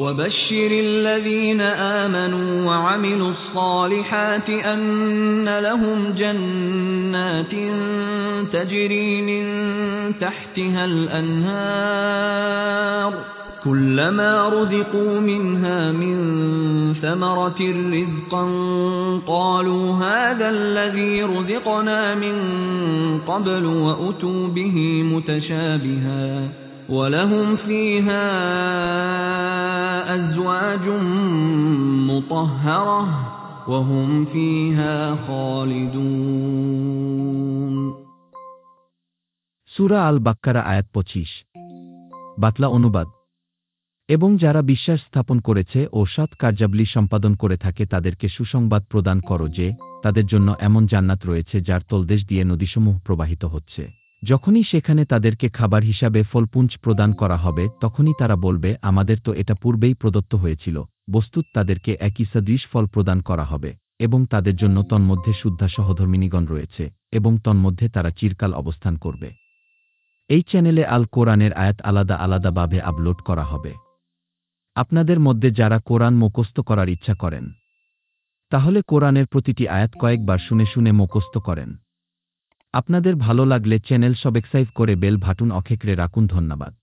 وبشر الذين آمنوا وعملوا الصالحات أن لهم جنات تجري من تحتها الأنهار كلما رزقوا منها من ثمرة رزقا قالوا هذا الذي رزقنا من قبل وأتوا به متشابها ولهم فيها أزواج مطهرة وهم فيها خالدون সূরা আল বাক্কারা আয়াত 25 বাংলা অনুবাদ এবং যারা বিশ্বাস স্থাপন করেছে ও সৎ কার্যাবলী সম্পাদন করে থাকে তাদেরকে সুসংবাদ প্রদান করো যে তাদের জন্য এমন জান্নাত রয়েছে যার তলদেশ দিয়ে নদীসমূহ প্রবাহিত হচ্ছে। যখনই সেখানে তাদেরকে খাবার হিসাবে ফলপুঞ্জ প্রদান করা হবে তখনই তারা বলবে আমাদের তো এটা পূর্বেই প্রদত্ত হয়েছিল। বস্তুত তাদেরকে একই সদৃশ ফল প্রদান করা হবে এবং তাদের জন্য তন্মধ্যে শুদ্ধা সহধর্মিণীগণ রয়েছে এবং তন্মধ্যে তারা চিরকাল অবস্থান করবে। এই চ্যানেলে আল কোরআনের আয়াত আলাদা আলাদাভাবে আপলোড করা হবে। আপনাদের মধ্যে যারা কোরআন মুখস্থ করার ইচ্ছা করেন তাহলে কোরআনের প্রতিটি আয়াত কয়েকবার শুনে শুনে মুখস্থ করেন। আপনাদের ভালো লাগলে চ্যানেল সাবস্ক্রাইব করে বেল বাটন অন করে রাখুন। ধন্যবাদ।